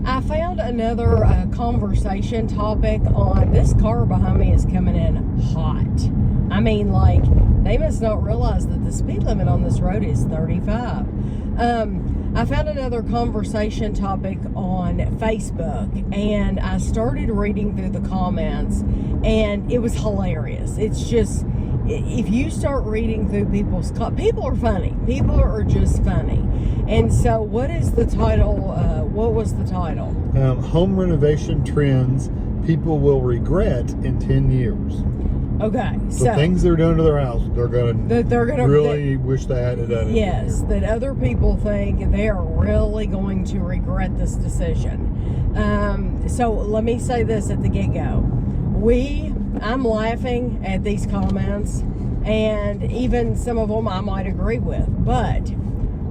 I found another conversation topic on this car behind me is coming in hot. I mean, like, they must not realize that the speed limit on this road is 35. I found another conversation topic on Facebook, and I started reading through the comments, and it was hilarious. It's just, if you start reading through people are funny. People are just funny. And so what is the title? What was the title? Home renovation trends people will regret in 10 years. Okay, so things they're doing to their house, they're gonna really wish they hadn't done it. Yes, that other people think they are really going to regret this decision. So let me say this at the get-go. I'm laughing at these comments, and even some of them I might agree with, but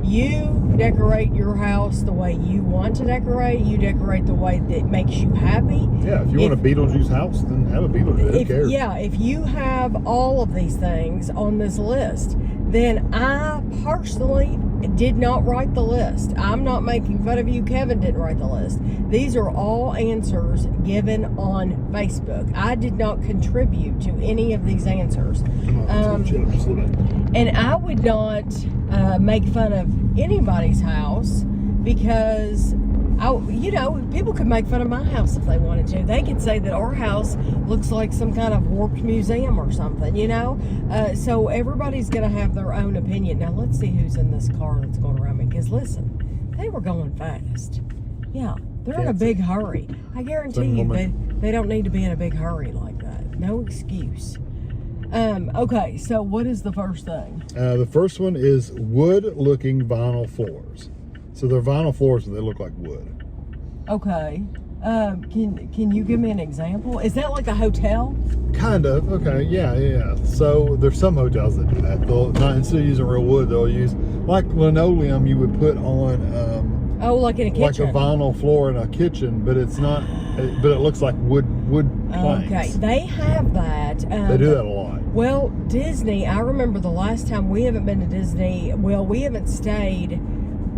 you decorate your house the way you want to decorate. You decorate the way that makes you happy. Yeah, if you want a Beetlejuice house, then have a Beetlejuice. Who cares? Yeah, if you have all of these things on this list, then I personally did not write the list. I'm not making fun of you. Kevin didn't write the list. These are all answers given on Facebook. I did not contribute to any of these answers. And I would not make fun of anybody's house because, people could make fun of my house if they wanted to. They could say that our house looks like some kind of warped museum or something, So everybody's going to have their own opinion. Now, let's see who's in this car that's going around me. Because, listen, they were going fast. Yeah, they're in a big hurry. I guarantee you they don't need to be in a big hurry like that. No excuse. Okay, so what is the first thing? The first one is wood-looking vinyl floors. So they're vinyl floors, but they look like wood. Okay. Can you give me an example? Is that like a hotel? Kind of. Okay. Yeah. So there's some hotels that do that. They'll not, instead of using real wood, they'll use like linoleum you would put on. Like in a kitchen. Like a vinyl floor in a kitchen, but it's not. But it looks like wood planks. Okay. They have that. They do that a lot. Well, Disney. I remember the last time we haven't been to Disney. Well, we haven't stayed.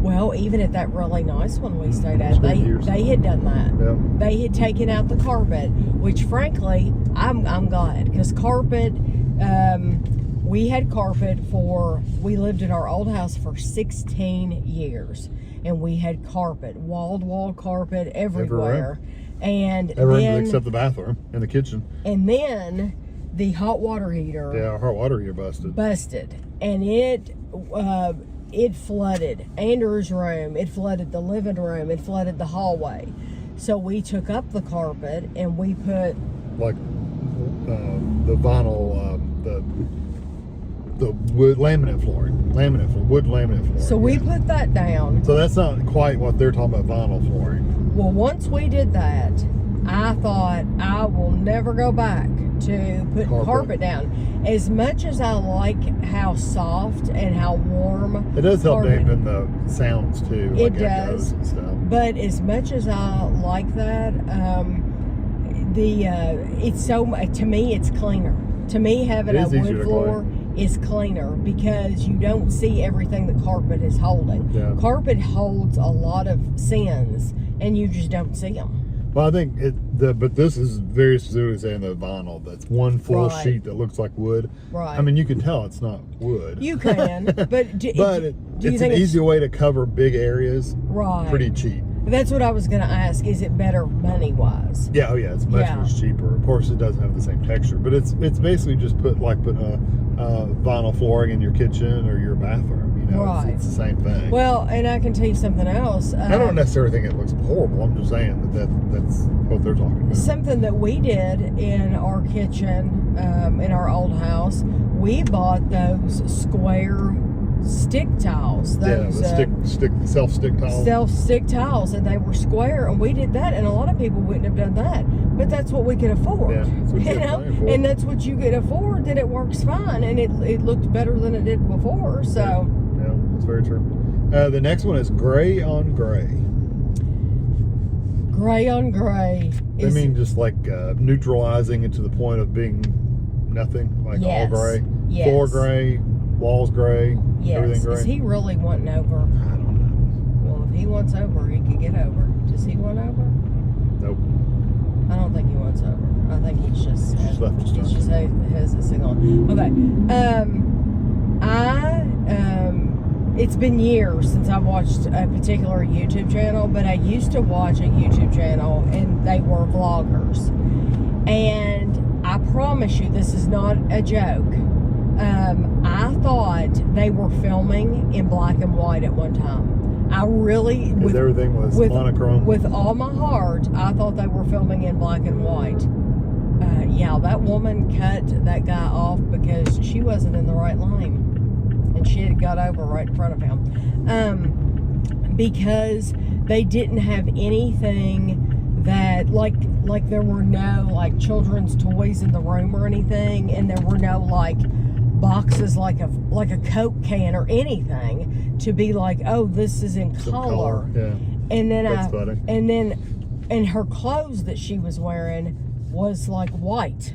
Well, even at that really nice one we stayed at, they had done that. Yeah. They had taken out the carpet, which frankly, I'm glad, because carpet, we had carpet we lived in our old house for 16 years, and we had carpet, wall-to-wall carpet everywhere. And everywhere except the bathroom and the kitchen. And then the hot water heater. Yeah, our hot water heater busted. And it flooded Andrew's room, it flooded the living room, it flooded the hallway. So we took up the carpet and we put like the vinyl, the wood laminate flooring, wood laminate flooring. So we put that down. So that's not quite what they're talking about, vinyl flooring. Well, once we did that, I thought I will never go back to put carpet down. As much as I like how soft and how warm it does help dampen the sounds too. It does. And stuff. But as much as I like that, it's so, to me it's cleaner. To me, having a wood floor is cleaner because you don't see everything that carpet is holding. Yeah. Carpet holds a lot of sins, and you just don't see them. Well, I think but this is very specifically saying the vinyl. That's one full sheet that looks like wood. Right. I mean, you can tell it's not wood. You can, but it's an easier way to cover big areas. Right. Pretty cheap. That's what I was going to ask. Is it better money-wise? Yeah. Oh, yeah. It's much cheaper. Of course, it doesn't have the same texture, but it's basically just putting vinyl flooring in your kitchen or your bathroom. Right. It's the same thing. Well, and I can tell you something else. I don't necessarily think it looks horrible. I'm just saying that's what they're talking about. Something that we did in our kitchen, in our old house, we bought those square stick tiles. Those, self-stick tiles. Self-stick tiles, and they were square, and we did that, and a lot of people wouldn't have done that. But that's what we could afford. Yeah, that's what and that's what you could afford, then it works fine, and it looked better than it did before, so... Yeah, that's very true. The next one is gray on gray. Gray on gray. I mean, just like neutralizing it to the point of being nothing, like all gray. Yes. Floor gray, walls gray, everything gray. Is he really wanting over? I don't know. Well, if he wants over, he can get over. Does he want over? Nope. I don't think he wants over. I think he's just left his he's just has this thing on. Okay. It's been years since I watched a particular YouTube channel, but I used to watch a YouTube channel and they were vloggers. And I promise you, this is not a joke. I thought they were filming in black and white at one time. I really, Because everything was monochrome. With all my heart, I thought they were filming in black and white. Yeah, that woman cut that guy off because she wasn't in the right lane. And she had got over right in front of him. Because they didn't have anything that, like there were no, like, children's toys in the room or anything. And there were no, like, boxes like a Coke can or anything to be like, oh, this is in color. Yeah. And then That's funny. and her clothes that she was wearing was like white.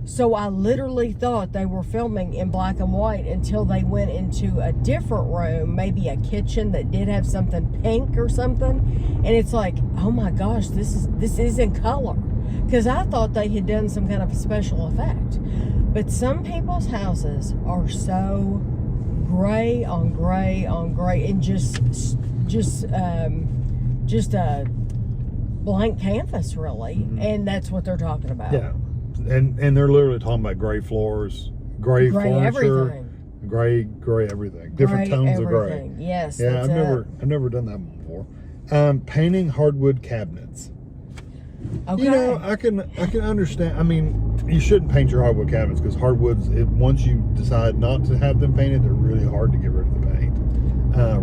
So I literally thought they were filming in black and white until they went into a different room, maybe a kitchen that did have something pink or something. And it's like, oh my gosh, this is in color. Because I thought they had done some kind of special effect. But some people's houses are so gray on gray on gray and just a blank canvas, really. Mm-hmm. And that's what they're talking about. Yeah. And they're literally talking about gray floors, gray furniture, everything. gray everything, different tones of gray. Yes. Yeah, I've never done that one before. Painting hardwood cabinets. Okay. You know, I can understand. I mean, you shouldn't paint your hardwood cabinets because hardwoods, once you decide not to have them painted, they're really hard to get rid of the paint.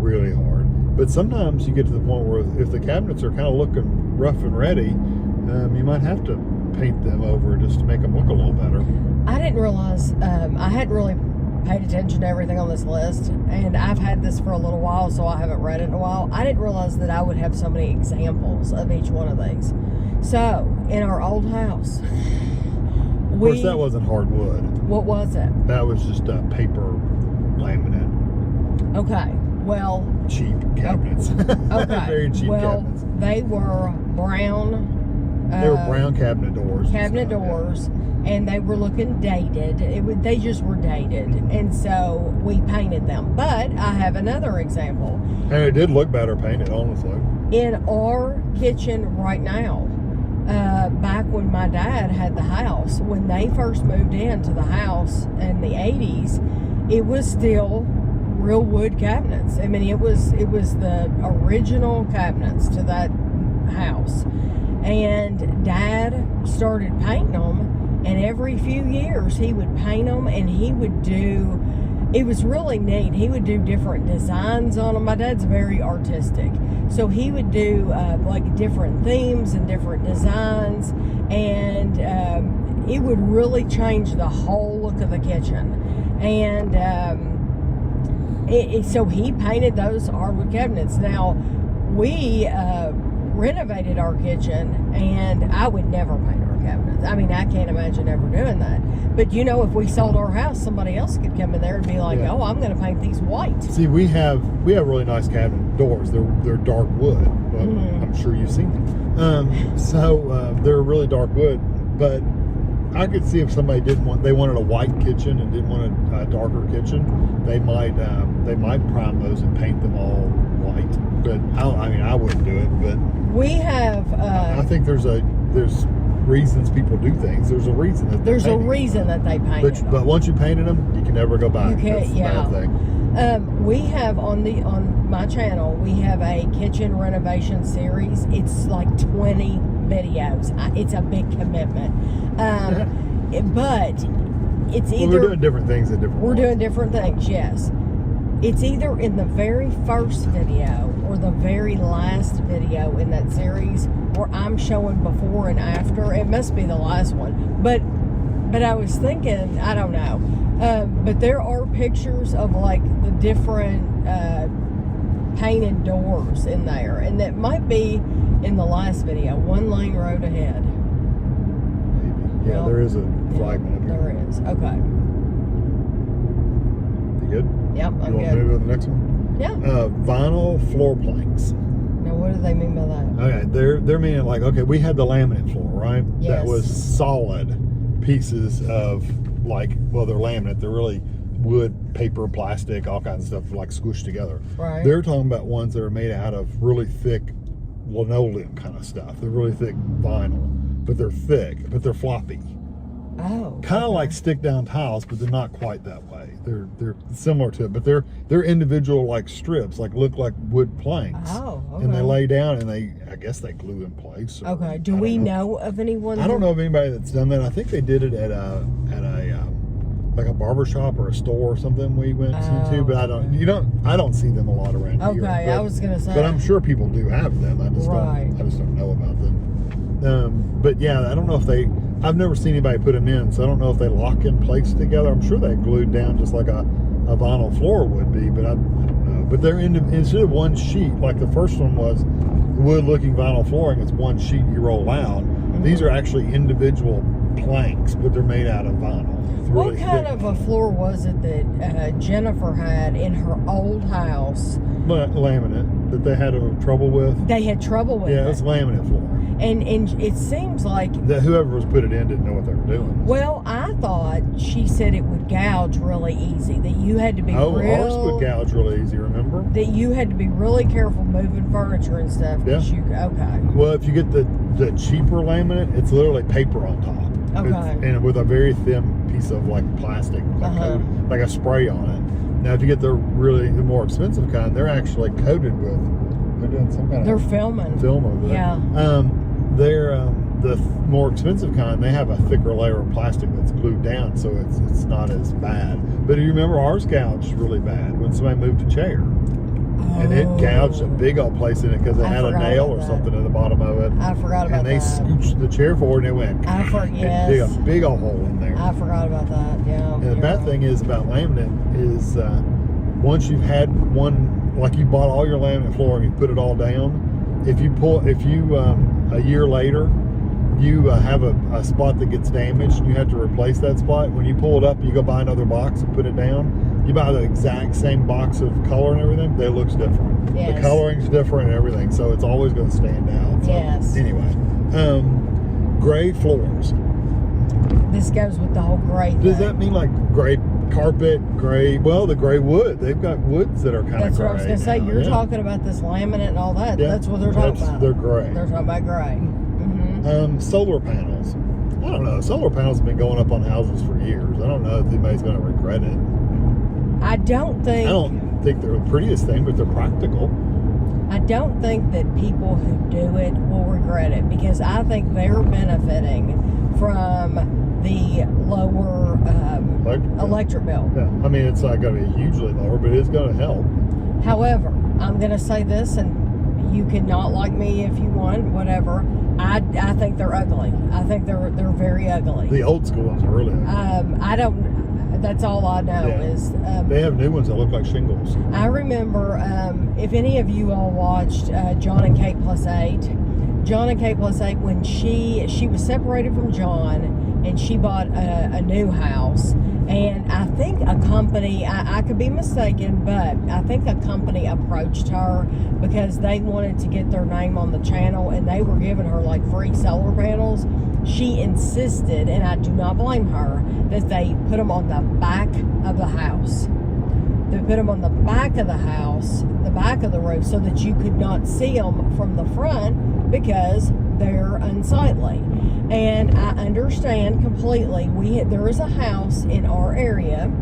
Really hard. But sometimes you get to the point where if the cabinets are kind of looking rough and ready, you might have to paint them over just to make them look a little better. I didn't realize, I hadn't really paid attention to everything on this list, and I've had this for a little while, so I haven't read it in a while. I didn't realize that I would have so many examples of each one of these. So, in our old house, Of course, that wasn't hardwood. What was it? That was just paper laminate. Okay, well... Cheap cabinets. Okay. Very cheap cabinets. They were brown... They were brown cabinet doors. And they were looking dated. They just were dated. And so we painted them. But I have another example. And it did look better painted, honestly. In our kitchen right now, back when my dad had the house, when they first moved into the house in the 80s, it was still real wood cabinets. I mean, it was the original cabinets to that house. And Dad started painting them, and every few years he would paint them, and he would do, it was really neat, he would do different designs on them. My dad's very artistic, so he would do like different themes and different designs, and it would really change the whole look of the kitchen. And so he painted those hardwood cabinets. Now, we renovated our kitchen, and I would never paint our cabinets. I mean, I can't imagine ever doing that. But you know, if we sold our house, somebody else could come in there and be like, yeah. "Oh, I'm going to paint these white." See, we have really nice cabinet doors. They're dark wood. Well, I'm sure you've seen them. They're really dark wood. But I could see if somebody they wanted a white kitchen and didn't want a darker kitchen, they might prime those and paint them all white. But I wouldn't do it. But we have. I think there's reasons people do things. There's a reason that they paint them. But once you painted them, you can never go back. You can't. That's the bad thing. We have on my channel, we have a kitchen renovation series. It's like 20 videos. It's a big commitment. But it's either... we're doing different things at different We're doing different things, yes. It's either in the very first video or the very last video in that series where I'm showing before and after. It must be the last one. But I was thinking, I don't know. But there are pictures of like the different painted doors in there. And that might be in the last video. One lane road ahead. Maybe. Yeah, there is a flagman up here. There is. Okay. You good? Yep, I'm you want good. to move to the next one? Yeah. Vinyl floor planks. No Now, what do they mean by that? Okay, they're meaning like, okay, we had the laminate floor, right? Yes. That was solid pieces of like, well, they're laminate. They're really wood, paper, plastic, all kinds of stuff like squished together. Right. They're talking about ones that are made out of really thick linoleum kind of stuff. They're really thick vinyl, but they're thick, but they're floppy. Oh. Kind of like stick down tiles, but they're not quite that way. They're similar to it, but they're individual like strips, like look like wood planks. Oh, okay. And they lay down and I guess they glue in place. Or, Okay. Do we know of anyone? I don't know of anybody that's done that. I think they did it at a like a barber shop or a store or something we went to, but I don't see them a lot around here. Okay, I was gonna say. But I'm sure people do have them. I just don't know about them. But yeah, I don't know if I've never seen anybody put them in, so I don't know if they lock in place together. I'm sure they glued down just like a vinyl floor would be, but I don't know. But they're instead of one sheet, like the first one was wood-looking vinyl flooring, it's one sheet you roll out. Mm-hmm. These are actually individual planks, but they're made out of vinyl. What kind of a floor was it that Jennifer had in her old house? Laminate that they had trouble with. They had trouble with it. Yeah, it's laminate floor. And it seems like that whoever was put it in didn't know what they were doing. Well, I thought she said it would gouge really easy. That you had to be ours would gouge really easy. Remember? That you had to be really careful moving furniture and stuff. Yeah. Okay. Well, if you get the cheaper laminate, it's literally paper on top. Okay. And with a very thin piece of like plastic, like a spray on it. Now, if you get the more expensive kind, they're actually coated with. They're doing some kind of filming. Film over there. Yeah. The more expensive kind, they have a thicker layer of plastic that's glued down, so it's not as bad. But you remember ours gouged really bad when somebody moved a chair. And it gouged a big old place in it because it had a nail or something at the bottom of it. I forgot about that. And they scooched the chair forward and it went. Yes. Dig a big old hole in there. I forgot about that. Yeah. And the bad thing is about laminate is once you've had one, like you bought all your laminate flooring, you put it all down. If you a year later, you have a spot that gets damaged and you have to replace that spot. When you pull it up, you go buy another box and put it down. You buy the exact same box of color and everything, it looks different. Yes. The coloring's different and everything, so it's always going to stand out. So, yes. Anyway, gray floors. This goes with the whole gray thing. Does that mean like gray carpet, gray? Well, the gray wood. They've got woods that are kind of gray. That's what I was going to say. You're talking about this laminate and all that. Yeah, that's what they're talking about. They're gray. They're talking about gray. Mm-hmm. Solar panels. I don't know. Solar panels have been going up on houses for years. I don't know if anybody's going to regret it. I don't think they're the prettiest thing, but they're practical. I don't think that people who do it will regret it because I think they're benefiting from the lower electric bill. Yeah, I mean, it's not going to be hugely lower, but it's going to help. However, I'm going to say this, and you can not like me if you want, whatever. I think they're ugly. I think they're very ugly. The old school ones are really ugly. I don't. That's all I know is... they have new ones that look like shingles. I remember, if any of you all watched John and Kate Plus 8, John and Kate Plus 8, when she was separated from John and she bought a new house, and I think a company, I could be mistaken, but I think a company approached her because they wanted to get their name on the channel and they were giving her like free solar panels. She insisted, and I do not blame her, that they put them on the back of the house. They put them on the back of the house, the back of the roof, so that you could not see them from the front because they're unsightly. And I understand completely. There is a house in our area,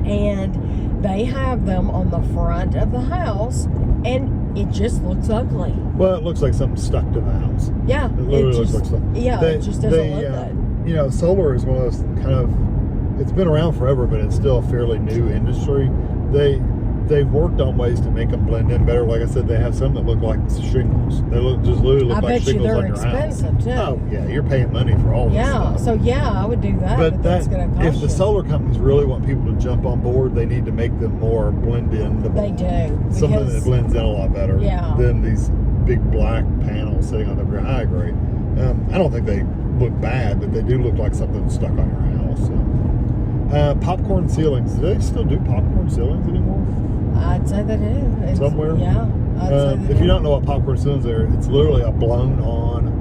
and they have them on the front of the house, and it just looks ugly. Well, it looks like something stuck to the house. Yeah. It literally looks like something. Yeah, it just doesn't look good. You know, solar is one of those kind of, it's been around forever, but it's still a fairly new industry. They've worked on ways to make them blend in better. Like I said, they have some that look like shingles. They literally look like shingles on your house. I bet you they're expensive, too. Oh, yeah, you're paying money for all this stuff. So yeah, I would do that, but that's going to cost if the solar companies really want people to jump on board, they need to make them more blend-in. They do. Something that blends in a lot better than these big black panels sitting on the ground. I agree. I don't think they look bad, but they do look like something stuck on your house. So. Popcorn ceilings. Do they still do popcorn ceilings anymore? I'd say that it is. Somewhere? Yeah. If you don't know what popcorn ceilings are, it's literally a blown on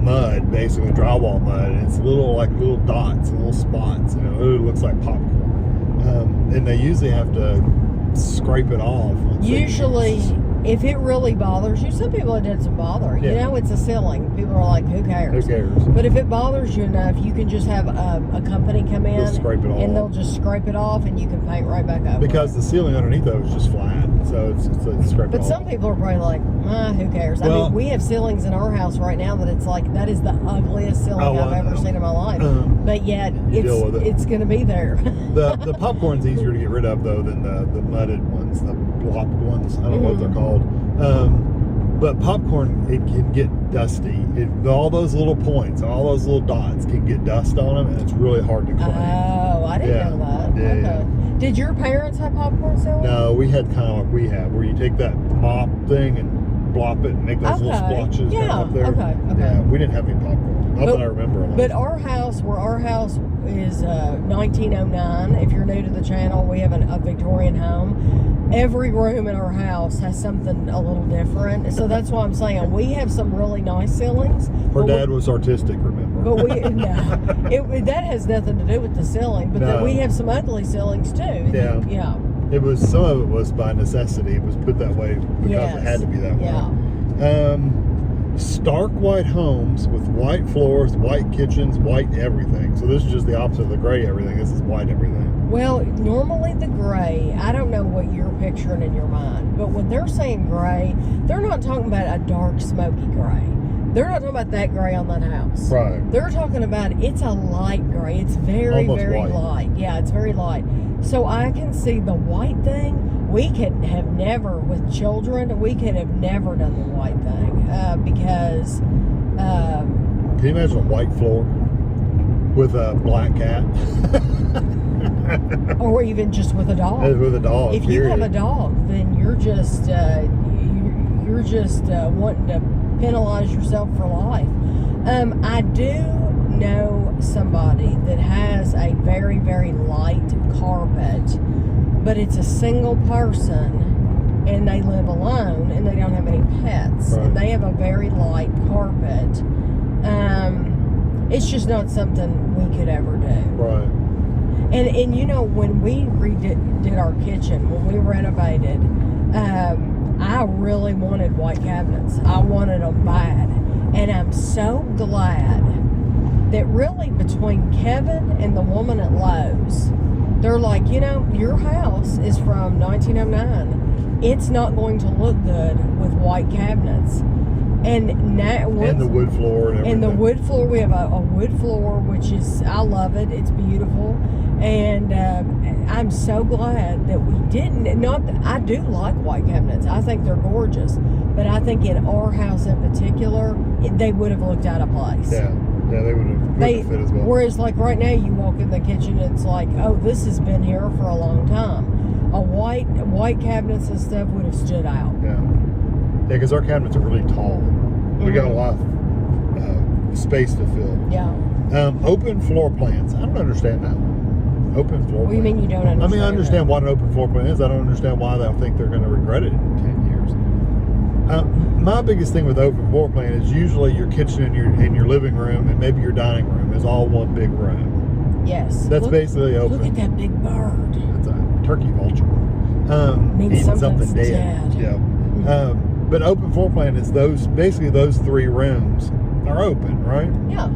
mud, basically drywall mud, and it's little dots and little spots. It looks like popcorn, and they usually have to scrape it off. Usually, if it really bothers you, some people it doesn't bother. Yeah. It's a ceiling. People are like, who cares? Who cares? But if it bothers you enough, you can just have a company come in and they'll just scrape it off, and you can paint right back over. Because the ceiling underneath though is just flat, so it's scraped. But some people are probably like, who cares? I mean, we have ceilings in our house right now that it's like that is the ugliest ceiling I've ever seen in my life. But yet it's going to be there. The popcorn's easier to get rid of though than the mudded ones, the blocked ones. I don't know what they're called. But popcorn, it can get dusty. All those little points, all those little dots can get dust on them, and it's really hard to clean. Oh, I didn't know that. Yeah, okay. Yeah. Did your parents have popcorn ceilings? No, we had kind of like we have, where you take that mop thing and blop it and make those little splotches down up there. Okay. Yeah, we didn't have any popcorn. Not that I remember. But our house is 1909. If you're new to the channel, we have a Victorian home. Every room in our house has something a little different. So that's why I'm saying we have some really nice ceilings. Her dad was artistic, remember? But that has nothing to do with the ceiling. But we have some ugly ceilings too. Yeah. It was, some of it was by necessity. It was put that way because it had to be that way. Yeah. Stark white homes with white floors, white kitchens, white everything. So this is just the opposite of the gray everything. This is white everything. Well, normally the gray, I don't know what you're picturing in your mind, but when they're saying gray, they're not talking about a dark, smoky gray. They're not talking about that gray on that house. Right. They're talking about it's a light gray. It's very, almost very white. light. Yeah, it's very light. So I can see the white thing. We could have never, with children, we could have never done the white thing because... Can you imagine a white floor with a black cat? Or even just with a dog. With a dog. If you have a dog, then you're just wanting to penalize yourself for life. I do know somebody that has a very, very light carpet, but it's a single person and they live alone and they don't have any pets. Right. And they have a very light carpet. It's just not something we could ever do. Right. And when we redid our kitchen, when we renovated, I really wanted white cabinets. I wanted them bad. And I'm so glad that really between Kevin and the woman at Lowe's, they're like, your house is from 1909. It's not going to look good with white cabinets. And now, and the wood floor and everything. And the wood floor, we have a wood floor, which is, I love it. It's beautiful. And I'm so glad that we didn't. I do like white cabinets. I think they're gorgeous. But I think in our house in particular, they would have looked out of place. Yeah, they would have fit as well. Whereas, like right now, you walk in the kitchen, and it's like, oh, this has been here for a long time. A white cabinets and stuff would have stood out. Yeah, because our cabinets are really tall. We got a lot of space to fill. Yeah. Open floor plans. I don't understand that one. Open floor What do you mean you don't understand? I mean, I understand what an open floor plan is. I don't understand why they'll think they're going to regret it in 10 years. My biggest thing with open floor plan is usually your kitchen and your living room and maybe your dining room is all one big room. Yes. That's basically open. Look at that big bird. It's a turkey vulture. Means eating something dead. Yeah. But open floor plan is those 3 rooms are open, right? Yeah.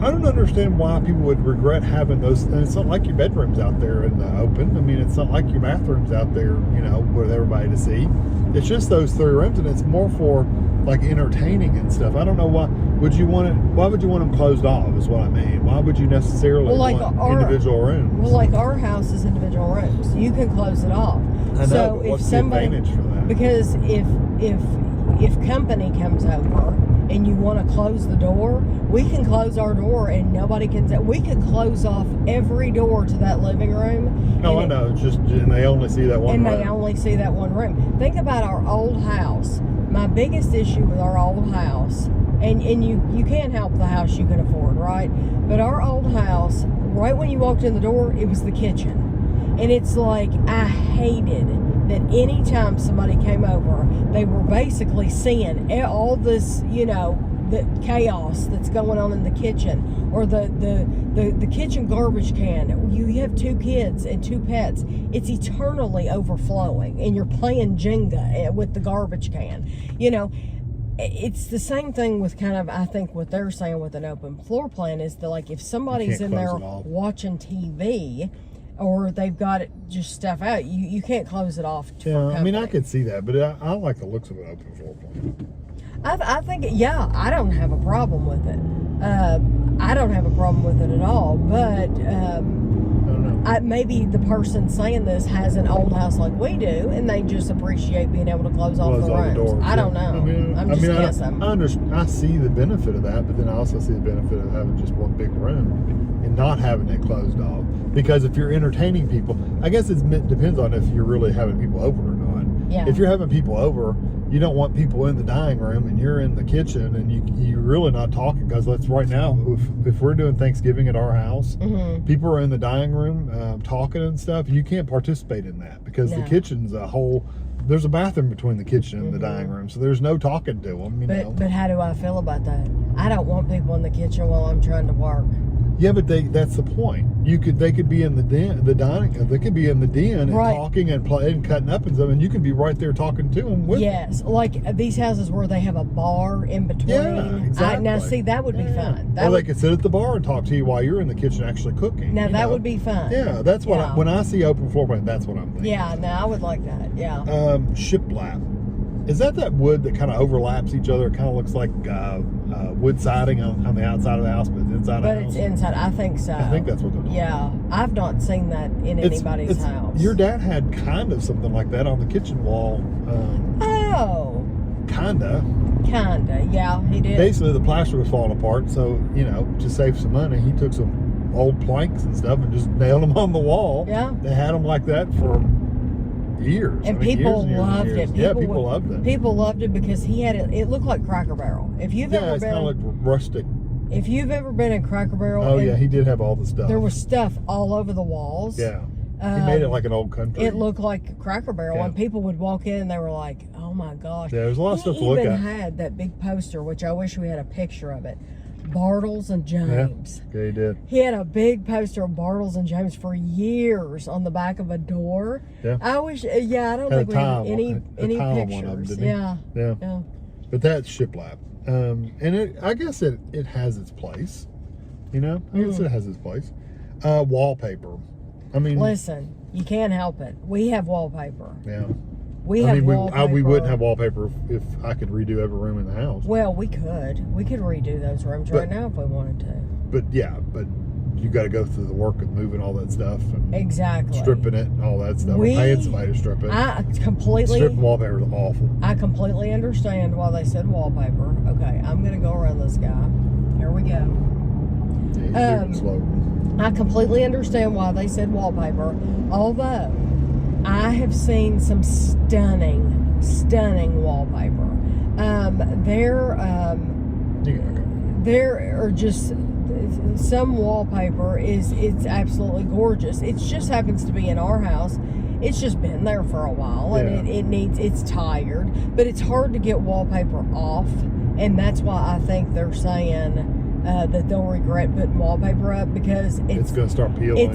I don't understand why people would regret having those. And it's not like your bedroom's out there in the open. I mean, it's not like your bathroom's out there, with everybody to see. It's just those 3 rooms, and it's more for like entertaining and stuff. I don't know why. Why would you want them closed off? Is what I mean. Why would you necessarily want individual rooms? Well, like our house is individual rooms. You can close it off. I know. So but what's the advantage for that? Because if company comes over and you want to close the door, we can close our door and nobody can. We could close off every door to that living room. No, I know. It's just, and they only see that one room. And they only see that one room. Think about our old house. My biggest issue with our old house, and you can't help the house you can afford, right? But our old house, right when you walked in the door, it was the kitchen. And it's like, I hated that anytime somebody came over, they were basically seeing all this, the chaos that's going on in the kitchen, or the kitchen garbage can. You have 2 kids and 2 pets. It's eternally overflowing, and you're playing Jenga with the garbage can. It's the same thing with kind of, I think what they're saying with an open floor plan is that, like, if somebody's in there watching TV, or they've got it just stuff out, you can't close it off. I mean, I could see that, but I like the looks of an open floor plan. I think, I don't have a problem with it. I don't have a problem with it at all, but I don't know. Maybe the person saying this has an old house like we do, and they just appreciate being able to close off the rooms. Doors, I don't know. I'm just guessing. I see the benefit of that, but then I also see the benefit of having just one big room and not having it closed off. Because if you're entertaining people, I guess it depends on if you're really having people over or not. Yeah. If you're having people over, you don't want people in the dining room and you're in the kitchen and you're really not talking, because that's right now, if we're doing Thanksgiving at our house, people are in the dining room talking and stuff. You can't participate in that because the kitchen's there's a bathroom between the kitchen and the dining room, so there's no talking to them. But how do I feel about that? I don't want people in the kitchen while I'm trying to work. Yeah, but that's the point. They could be in the den, they could be in the den and talking and playing, cutting up and stuff, and you can be right there talking to them with them. Like these houses where they have a bar in between. Yeah, exactly. Now, see, that would be fun. They could sit at the bar and talk to you while you're in the kitchen actually cooking. Now, that would be fun. Yeah, that's what when I see open floor plan, that's what I'm thinking. Yeah, no, I would like that, yeah. Shiplap. Is that wood that kind of overlaps each other? It kind of looks like wood siding on the outside of the house, but it's inside the house. But it's inside. I think so. I think that's what they're talking about. I've not seen that in anybody's house. Your dad had kind of something like that on the kitchen wall. Kinda, yeah, he did. Basically, the plaster was falling apart, so, to save some money, he took some old planks and stuff and just nailed them on the wall. Yeah. They had them like that for years. And people loved it. People loved it. People loved it because he had it. It looked like Cracker Barrel. If you've ever it's been, kind of like rustic. If you've ever been in Cracker Barrel, oh yeah, he did have all the stuff. There was stuff all over the walls. Yeah, he made it like an old country. It looked like Cracker Barrel, and people would walk in and they were like, "Oh my gosh!" Yeah, there's a lot of stuff to look at. He even had that big poster, which I wish we had a picture of it. Bartles and James. Yeah, he did. He had a big poster of Bartles and James for years on the back of a door. Yeah. I wish. Yeah, I don't think we have any pictures. Yeah. But that's Shiplap, and I guess it has its place. I guess it has its place. Wallpaper. I mean, listen, you can't help it. We have wallpaper. Yeah. We wouldn't have wallpaper if I could redo every room in the house. Well, we could. We could redo those rooms right now if we wanted to. But you got to go through the work of moving all that stuff. And exactly. Stripping it and all that stuff. Paying somebody to strip it. Stripping wallpaper is awful. I completely understand why they said wallpaper. Okay, I'm going to go around this guy. Here we go. Yeah, he's slow. I completely understand why they said wallpaper, although I have seen some stunning wallpaper. There are just some wallpaper it's absolutely gorgeous. It just happens to be in our house. It's just been there for a while, and it's tired, but it's hard to get wallpaper off, and that's why I think they're saying that they'll regret putting wallpaper up, because it's going to start peeling.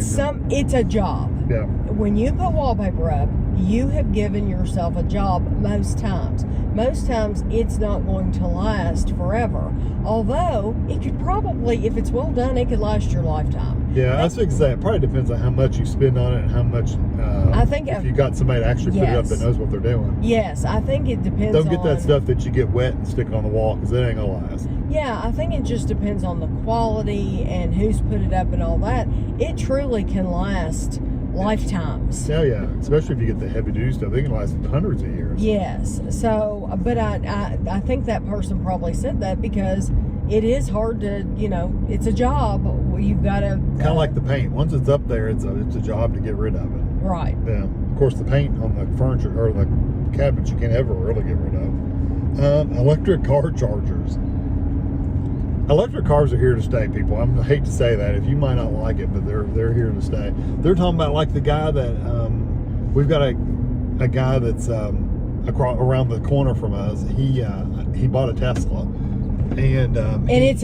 It's a job. Yeah. When you put wallpaper up, you have given yourself a job most times. Most times it's not going to last forever. Although it could probably, if it's well done, it could last your lifetime. Yeah, that's exactly. It probably depends on how much you spend on it and how much. I think if you got somebody to actually put it up that knows what they're doing. Yes, I think it depends. Don't get that stuff that you get wet and stick on the wall, because it ain't gonna last. Yeah, I think it just depends on the quality and who's put it up and all that. It truly can last lifetimes. Yeah, especially if you get the heavy duty stuff, they can last hundreds of years. Yes. So, but I think that person probably said that because it is hard to, it's a job. You've got to kind of like the paint. Once it's up there, it's a job to get rid of it. Right. Yeah. Of course, the paint on the furniture or the cabinets you can't ever really get rid of. Electric car chargers. Electric cars are here to stay, people. I hate to say that. If you might not like it, but they're here to stay. They're talking about like the guy that we've got a guy that's around the corner from us. He bought a Tesla, and it's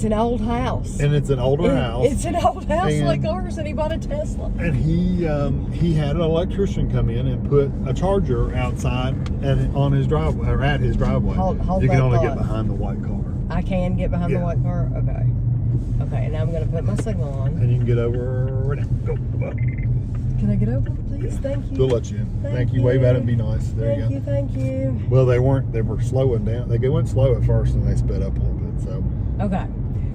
an old house. And it's an older house. It's an old house like ours, and he bought a Tesla. And he had an electrician come in and put a charger outside on his driveway, or at his driveway. Hold you can only thought. Get behind the white car. I can get behind the white car? Okay. Okay, and now I'm going to put my signal on. And you can get over right now. Go. Can I get over, please? Thank you. They'll let you in. Thank you. Wave at it and be nice. There you go. Thank you. Well, they were slowing down. They went slow at first and they sped up a little bit. So. Okay.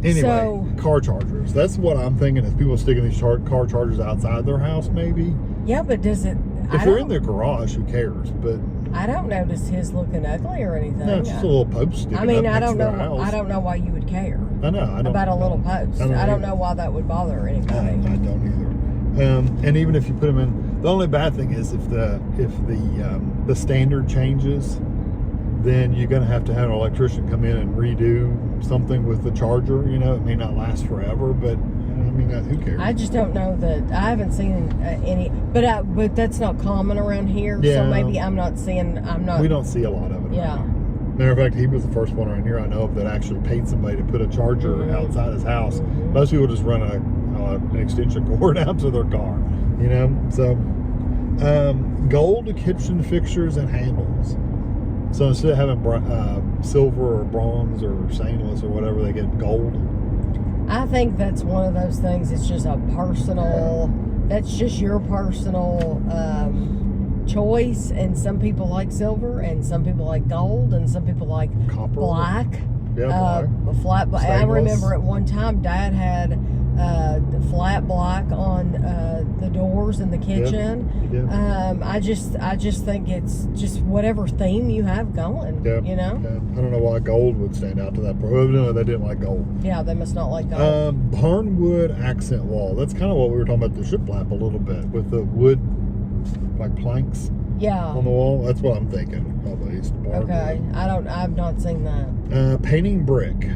Anyway, car chargers. That's what I'm thinking is people sticking these car chargers outside their house maybe. Yeah, but does it... If they're in their garage, who cares? But I don't notice his looking ugly or anything. No, it's just a little post sticking I mean, up I don't know. house. I don't know why you would care. I know. I don't about a little post. I don't know why that would bother anybody. I don't either. And even if you put them in, the only bad thing is if the standard changes, then you're going to have an electrician come in and redo something with the charger. You know, it may not last forever, but I mean, who cares? I just don't know that. I haven't seen any, but that's not common around here. Yeah. So maybe I'm not. We don't see a lot of it. Yeah. Matter of fact, he was the first one around here I know of that actually paid somebody to put a charger outside his house. Most people just run an extension cord out to their car, you know. So, gold kitchen fixtures and handles. So instead of having silver or bronze or stainless or whatever, they get gold. I think that's one of those things. It's just a personal. That's just your personal choice. And some people like silver, and some people like gold, and some people like copper, black. Yeah, black. Flat black. I remember at one time Dad had flat black on the doors in the kitchen. Yep. I just think it's just whatever theme you have going. Yep. You know. Yep. I don't know why gold would stand out to that point. No, they didn't like gold. Yeah, they must not like gold. Barnwood accent wall. That's kind of what we were talking about the shiplap a little bit with the wood like planks. Yeah. On the wall. That's what I'm thinking at least. Barnwood. Okay. I've not seen that. Painting brick.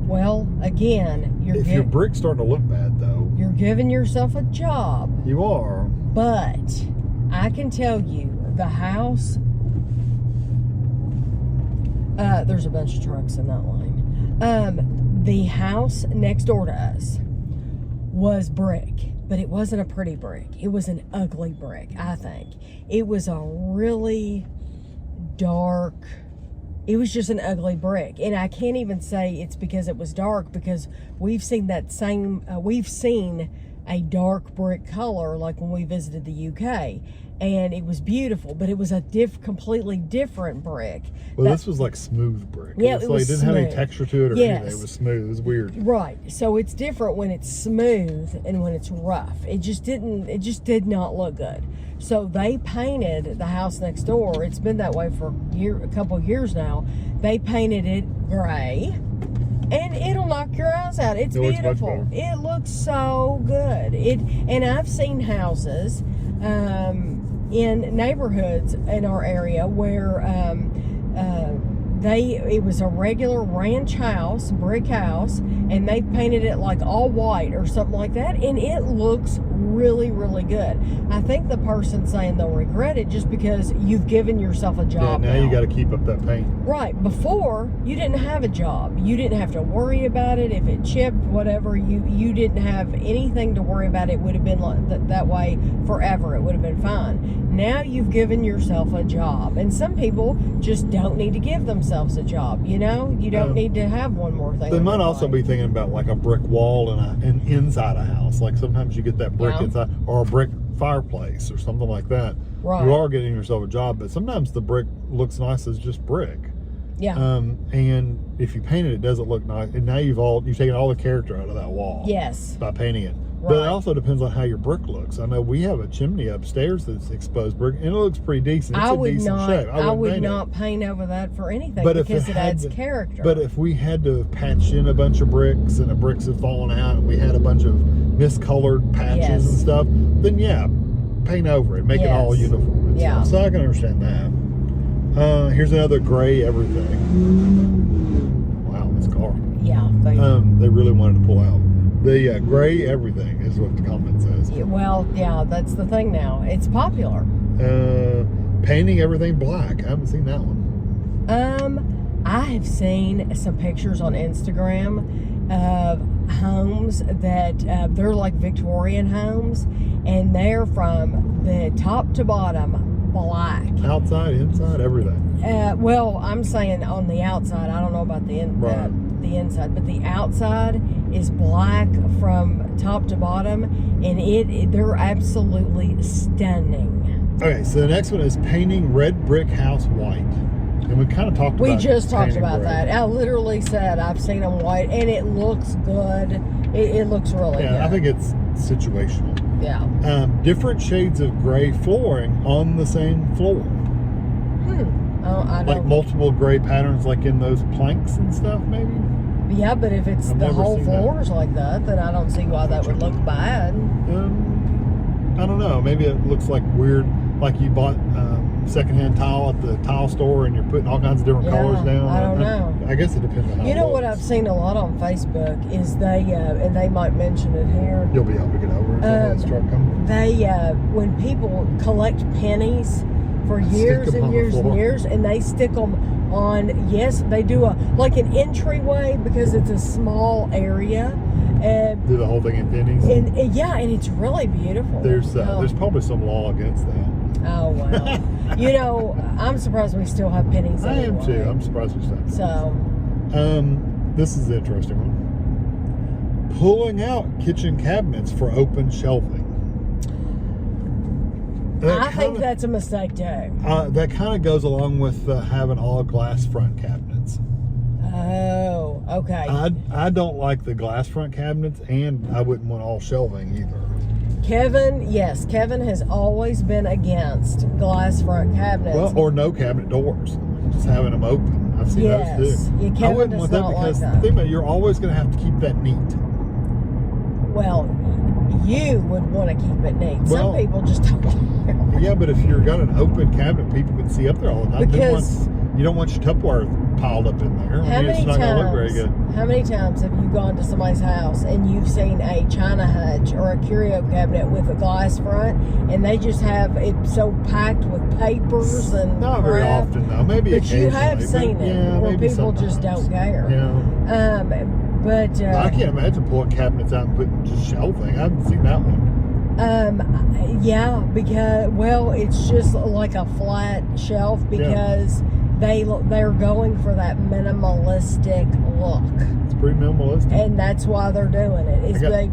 Well, again, if your brick's starting to look bad, though, you're giving yourself a job. You are. But I can tell you, the house. There's a bunch of trucks in that line. The house next door to us was brick, but it wasn't a pretty brick. It was an ugly brick. I think it was a really dark. It was just an ugly brick. And I can't even say it's because it was dark, because we've seen we've seen a dark brick color like when we visited the UK. And it was beautiful, but it was a completely different brick. Well, this was like smooth brick. Yeah, it was didn't smooth. have any texture to it or anything. It was smooth. It was weird. Right. So it's different when it's smooth and when it's rough. It just did not look good. So they painted the house next door. It's been that way for a couple of years now. They painted it gray, and it'll knock your eyes out. It's beautiful. It looks so good. And I've seen houses in neighborhoods in our area where it was a regular ranch house, brick house, and they painted it like all white or something like that, and it looks really, really good. I think the person's saying they'll regret it just because you've given yourself a job. Yeah, now you got to keep up that paint. Right. Before, you didn't have a job. You didn't have to worry about it. If it chipped, whatever, you didn't have anything to worry about. It would have been like that way forever. It would have been fine. Now you've given yourself a job. And some people just don't need to give themselves a job, you know? You don't need to have one more thing. They might also be thinking about like a brick wall and inside a house. Like sometimes you get that brick inside, or a brick fireplace or something like that. Right. You are getting yourself a job, but sometimes the brick looks nice as just brick. Yeah. And if you paint it, it doesn't look nice. And now you've taken all the character out of that wall. Yes. By painting it. Right. But it also depends on how your brick looks. I know we have a chimney upstairs that's exposed brick, and it looks pretty decent. It's a decent shape. I would not paint over that for anything, but because it adds character. But if we had to patch in a bunch of bricks and the bricks have fallen out and we had a bunch of miscolored patches and stuff, then yeah, paint over it, make it all uniform and stuff. So I can understand that. Here's another gray everything. Wow, this car. Yeah. They really wanted to pull out. The gray everything is what the comment says. Well, yeah, that's the thing now. It's popular. Painting everything black. I haven't seen that one. I have seen some pictures on Instagram of homes that they're like Victorian homes, and they're from the top to bottom black. Outside, inside, everything. Well, I'm saying on the outside. I don't know about the inside, but the outside is black from top to bottom, and they're absolutely stunning. Okay, so the next one is painting red brick house white. And we kind of talked about We just talked about gray. that. I literally said I've seen them white, and it looks good. It looks really good. Yeah, I think it's situational. Yeah. Different shades of gray flooring on the same floor. Oh, I Like don't. multiple gray patterns, like in those planks and stuff, maybe? Yeah, but if it's I've the never whole seen floors like that, then I don't see why that would look bad. I don't know. Maybe it looks like weird, like you bought secondhand tile at the tile store and you're putting all kinds of different colors down. I don't know. I guess it depends on how You know it what looks. I've seen a lot on Facebook is they, and they might mention it here, You'll be able to get over it when this truck comes. they, when people collect pennies for years Stick 'em and on the years and floor. years, and they stick them on, yes, they do like an entryway because it's a small area. Do the whole thing in pennies. And yeah, and it's really beautiful. There's probably some law against that. Oh, wow. You know, I'm surprised we still have pennies I am anyway. too. I'm surprised we stopped. So, this is the interesting one. Pulling out kitchen cabinets for open shelving. I think that's a mistake too. That kind of goes along with having all glass front cabinets. Oh, okay. I don't like the glass front cabinets, and I wouldn't want all shelving either. Kevin has always been against glass front cabinets. Well, or no cabinet doors, just having them open. I've seen Yes. those too. Yeah, I Kevin wouldn't does want that not like because that. the thing about it, you're always going to have to keep that neat. Well, you would want to keep it neat. Well, Some people just don't want it. Yeah, but if you've got an open cabinet, people can see up there all the time. Because you don't want your Tupperware piled up in there. how it's many not going to look very times? good. How many times have you gone to somebody's house and you've seen a china hutch or a curio cabinet with a glass front, and they just have it so packed with papers and Not very crap? often, though. Maybe But you have occasionally, seen but it yeah, where maybe people just sometimes. don't care. Yeah. But I can't imagine pulling cabinets out and putting just shelving. I haven't seen that one. yeah, because it's just like a flat shelf because they're going for that minimalistic look, It's pretty minimalistic. and that's why they're doing it.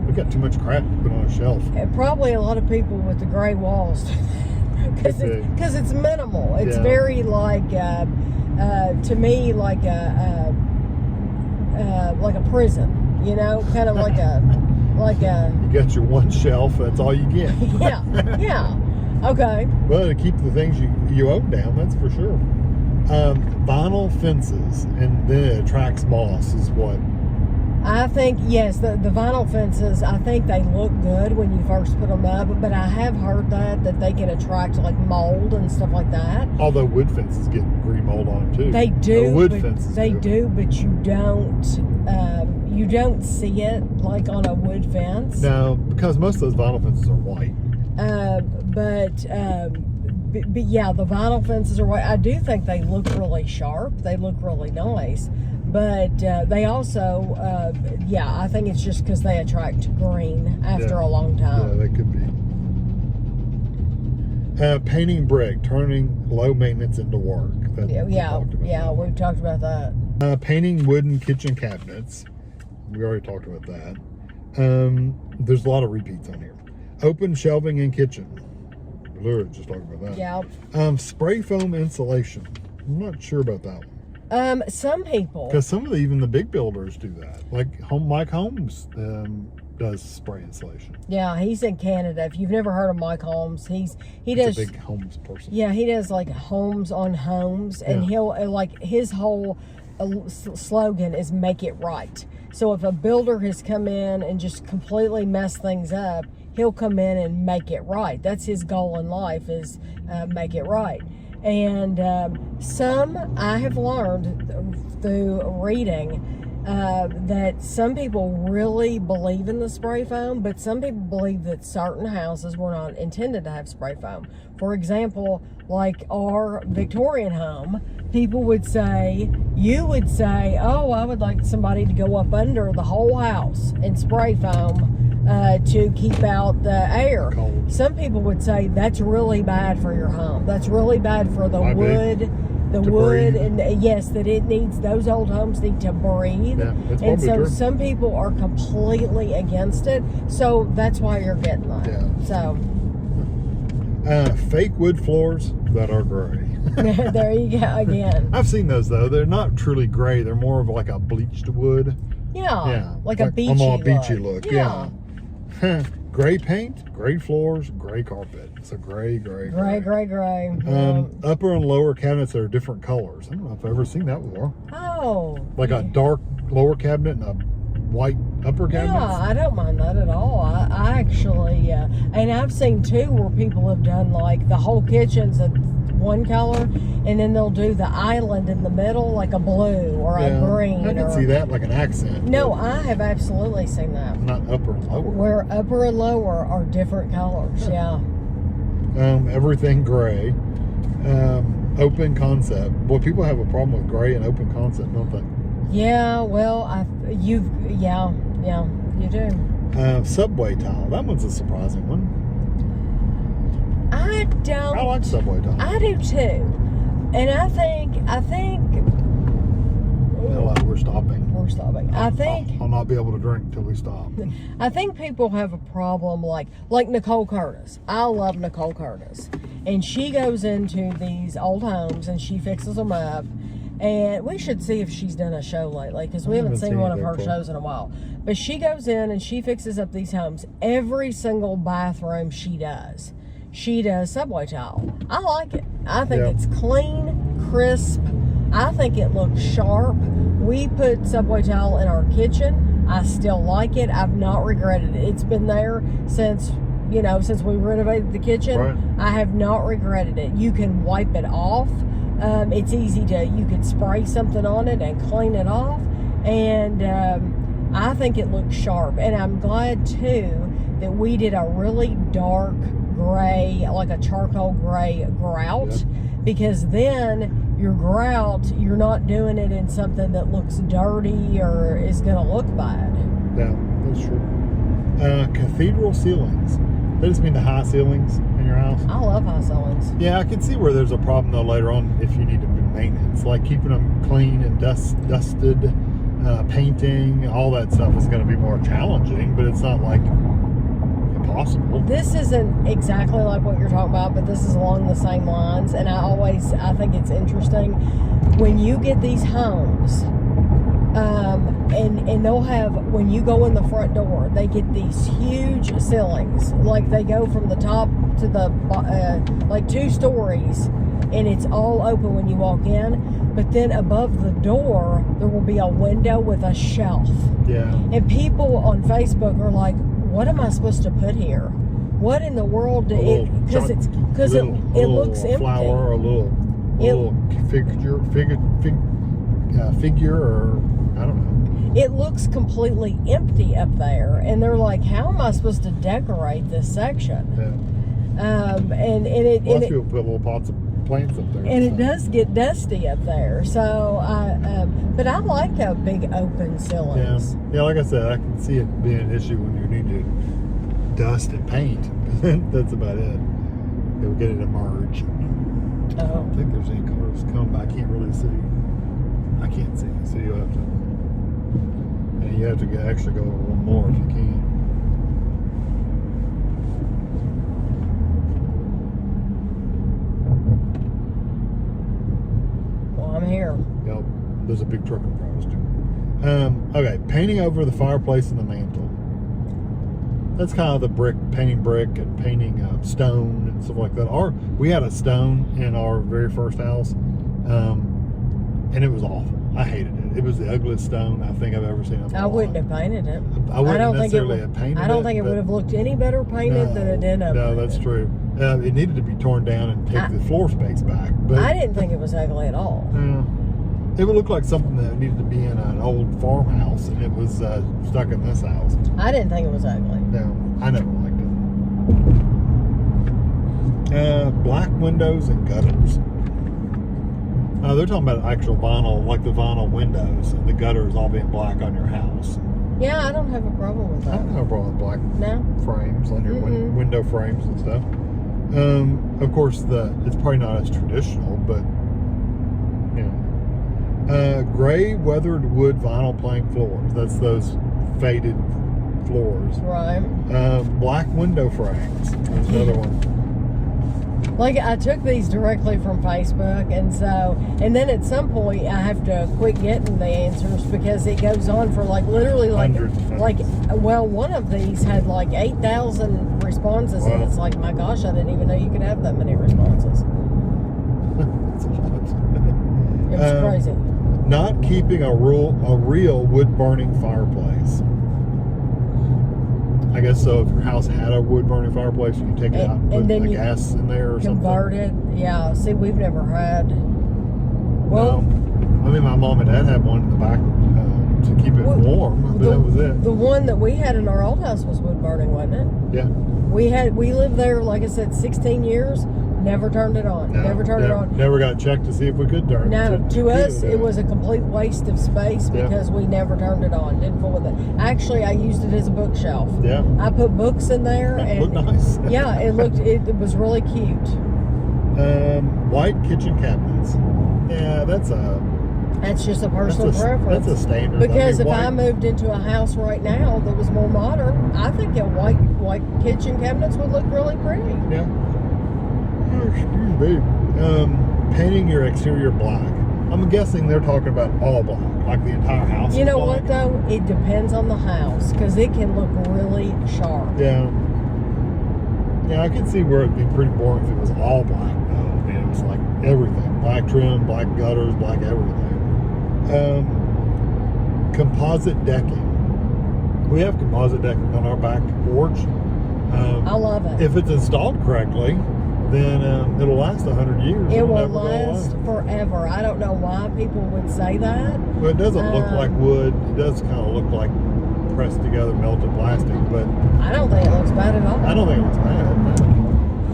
We got too much crap to put on a shelf. Probably a lot of people with the gray walls because it's minimal. It's Yeah. very like to me like a prison, you know, kind of like a You got your one shelf. That's all you get. yeah. Okay. Well, to keep the things you own down, that's for sure. Vinyl fences, and then it attracts moss, is what. I think, yes, the vinyl fences, I think they look good when you first put them up, but I have heard that they can attract like mold and stuff like that. Although wood fences get green mold on them too. They do. Or wood but fences They do, but you don't see it like on a wood fence. No, because most of those vinyl fences are white. But yeah, the vinyl fences are white. I do think they look really sharp. They look really nice. But they also, I think it's just because they attract green after a long time. Yeah, they could be. Painting brick, turning low maintenance into work. We've talked about that. Painting wooden kitchen cabinets. We already talked about that. There's a lot of repeats on here. Open shelving in kitchen. We literally just talked about that. Yeah. Spray foam insulation. I'm not sure about that one. Some people. Because some of even the big builders do that. Like Mike Holmes does spray insulation. Yeah, he's in Canada. If you've never heard of Mike Holmes, he does a big homes person. Yeah, he does like homes on homes, and he'll like his whole slogan is "Make it right." So if a builder has come in and just completely messed things up, he'll come in and make it right. That's his goal in life is make it right. And some I have learned through reading that some people really believe in the spray foam, but some people believe that certain houses were not intended to have spray foam. For example, like our Victorian home, people would say, you would say, oh, I would like somebody to go up under the whole house and spray foam to keep out the air. Cold. Some people would say that's really bad for your home. That's really bad for the wood. The to wood, breathe. and yes, that it needs, those old homes need to breathe. Yeah, that's and probably so true. some people are completely against it. So that's why you're getting that. Yeah. So fake wood floors that are gray. there you go again. I've seen those though. They're not truly gray. They're more of like a bleached wood. Yeah. Like a beachy almost look. beachy look. Yeah. Gray paint, gray floors, gray carpet. It's a gray. Gray. Upper and lower cabinets are different colors. I don't know if I've ever seen that before. Oh. Like a dark lower cabinet and a white upper cabinet. Yeah, I don't mind that at all. I actually, and I've seen too where people have done like the whole kitchen's a one color, and then they'll do the island in the middle like a blue or a green. I can see that like an accent. No, I have absolutely seen that. Not upper and lower. Where upper and lower are different colors. Yeah. Everything gray. Open concept. Boy, people have a problem with gray and open concept, don't they? Yeah. Well, you do. Subway tile. That one's a surprising one. I don't. I like subway tile. I do too, and I think. Hello, we're stopping. We're stopping. I think I'll not be able to drink until we stop. I think people have a problem like Nicole Curtis. I love Nicole Curtis, and she goes into these old homes and she fixes them up. And we should see if she's done a show lately because we haven't seen one of her shows in a while. But she goes in and she fixes up these homes. Every single bathroom she does subway tile. I like it. I think it's clean, crisp. I think it looks sharp. We put subway tile in our kitchen. I still like it. I've not regretted it. It's been there since we renovated the kitchen. Right. I have not regretted it. You can wipe it off. It's easy you could spray something on it and clean it off. And I think it looks sharp. And I'm glad too that we did a really dark gray, like a charcoal gray grout, because then your grout, you're not doing it in something that looks dirty or is going to look bad. Yeah, that's true. Cathedral ceilings. They just mean the high ceilings in your house. I love high ceilings. Yeah, I can see where there's a problem though later on if you need to do maintenance, like keeping them clean and dusted, painting, all that stuff is going to be more challenging, but it's not like impossible. This isn't exactly like what you're talking about, but this is along the same lines. And I think it's interesting when you get these homes, and they'll have, when you go in the front door, they get these huge ceilings, like they go from the top to the like 2 stories, and it's all open when you walk in. But then above the door, there will be a window with a shelf. Yeah. And people on Facebook are like, what am I supposed to put here? What in the world do it? Because it looks empty. Flower or a little figure, or I don't know. It looks completely empty up there, and they're like, how am I supposed to decorate this section? Yeah. And people put little pots of plants up there. And it does get dusty up there. So but I like a big open ceilings. Yeah, like I said, I can see it being an issue when you need to dust and paint. That's about it. They'll get it emerge. I don't think there's any colors coming, but I can't really see. I can't see, so you'll have to. And you have to actually go a little more if you can. Well, I'm here. Yep, there's a big truck in front of us too. Okay, painting over the fireplace and the mantle. That's kind of the painting brick and painting stone and stuff like that. We had a stone in our very first house, and it was awful. I hated it. It was the ugliest stone I think I've ever seen in my life. I wouldn't have painted it. I wouldn't necessarily have painted it. I don't think it would have looked any better painted than it did up. No, that's true. It needed to be torn down and take the floor space back. But I didn't think it was ugly at all. It would look like something that needed to be in an old farmhouse, and it was stuck in this house. I didn't think it was ugly. No, I never liked it. Black windows and gutters. They're talking about actual vinyl, like the vinyl windows and the gutters all being black on your house. Yeah, I don't have a problem with that. I don't have a problem with black No. frames on your window frames and stuff. Of course, it's probably not as traditional, but you know, gray weathered wood vinyl plank floors. That's those faded floors. Right. Black window frames. There's another one. Like, I took these directly from Facebook, and then at some point I have to quit getting the answers because it goes on for like literally like Hundreds. well, one of these had like 8,000 responses, Wow. and it's like, my gosh, I didn't even know you could have that many responses. That's a lot. It was crazy. Not keeping a real wood burning fireplace. I guess so. If your house had a wood burning fireplace, you can take it out and put then the you gas in there or Converted. Yeah. See, we've never had. Well, something. No. I mean, my mom and dad had one in the back to keep it warm, but that was it. The one that we had in our old house was wood burning, wasn't it? Yeah. We lived there, like I said, 16 years. Never turned it on. Never turned it on. Never got checked to see if we could turn it. No, to us, it was a complete waste of space because we never turned it on. Didn't fool with it. Actually, I used it as a bookshelf. Yeah. I put books in there. It And looked nice. Yeah, it was really cute. White kitchen cabinets. Yeah, that's just a personal preference. That's a standard. Because I mean, if I moved into a house right now that was more modern, I think a white kitchen cabinets would look really pretty. Yeah. Excuse me. Painting your exterior black. I'm guessing they're talking about all black, like the entire house. You know what though? It depends on the house because it can look really sharp. Yeah. Yeah, I could see where it'd be pretty boring if it was all black though. I mean, it was like everything: black trim, black gutters, black everything. Composite decking. We have composite decking on our back porch. I love it. If it's installed correctly, then it'll last 100 years. It will never go last away. forever. I don't know why people would say that. Well, it doesn't look like wood. It does kind of look like pressed together melted plastic, but I don't think it looks bad at all. I don't think it looks bad.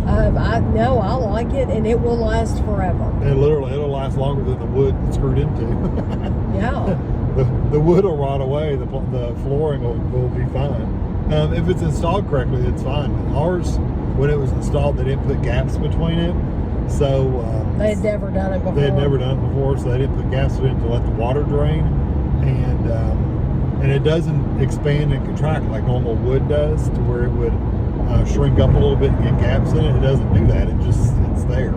I like it, and it will last forever. It'll last longer than the wood it's screwed into. Yeah. The wood will rot away. The flooring will be fine. If it's installed correctly, it's fine. Ours, when it was installed, they didn't put gaps between it, so they had never done it before. They had never done it before, so they didn't put gaps in it to let the water drain, and it doesn't expand and contract like normal wood does, to where it would shrink up a little bit and get gaps in it. It doesn't do that. It's there.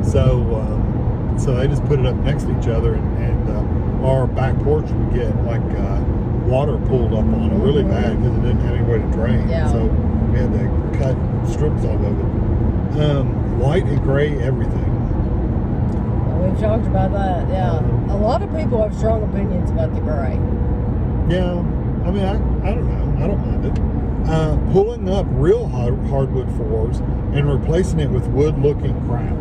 So they just put it up next to each other, and our back porch would get like water pulled up on it really bad because it didn't have any way to drain. Yeah. So we had to cut strips off of it. White and gray everything. We've talked about that. Yeah. A lot of people have strong opinions about the gray. Yeah. I mean, I don't know. I don't mind it. Pulling up real hardwood floors and replacing it with wood-looking crap.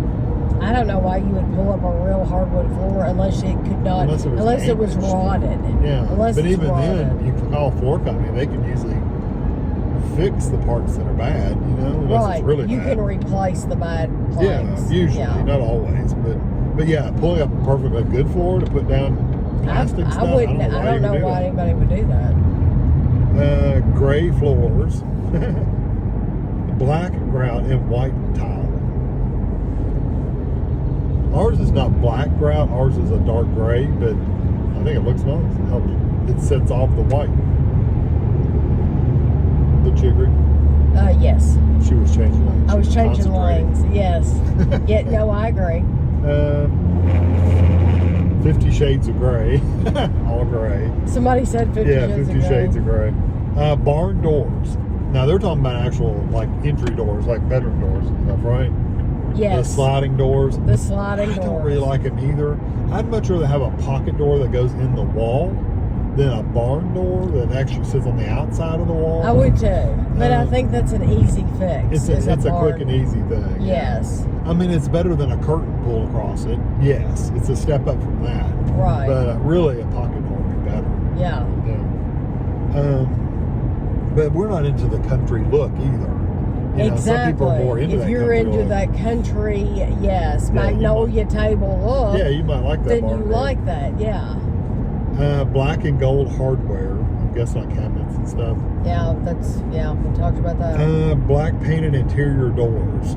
I don't know why you would pull up a real hardwood floor unless it could not, unless it was rotted. Yeah, unless but even rotted. then, you can call a floor company. They can usually fix the parts that are bad, unless it's really you bad. can replace the bad planks. Yeah, usually, not always, but yeah, pulling up a perfectly good floor to put down plastic stuff. I don't know why anybody would do that. Gray floors, black grout, and white tile. Ours is not black grout. Ours is a dark gray, but I think it looks nice. It sets off the white. Did you agree? Yes. She was changing lanes. I was changing lanes. Yes. Yeah. No, I agree. 50 Shades of Gray. All gray. Somebody said 50 Yeah, 50 Shades of Gray. Barn doors. Now they're talking about actual like entry doors, like bedroom doors and stuff, right? Yes. The sliding doors. The sliding doors. I don't really like them either. I'd much rather have a pocket door that goes in the wall than a barn door that actually sits on the outside of the wall. I would too, but I think that's an easy fix. It's a quick and easy thing. Yes. Yeah. I mean, it's better than a curtain pulled across it. Yes, it's a step up from that. Right. But really, a pocket door would be better. Yeah. But we're not into the country look either. You know, exactly. some people are more into if that you're into look. that country, yes, magnolia table look. Yeah, you might like that. Then you like that, yeah. Black and gold hardware. I'm guessing on cabinets and stuff. Yeah, we talked about that. Black painted interior doors.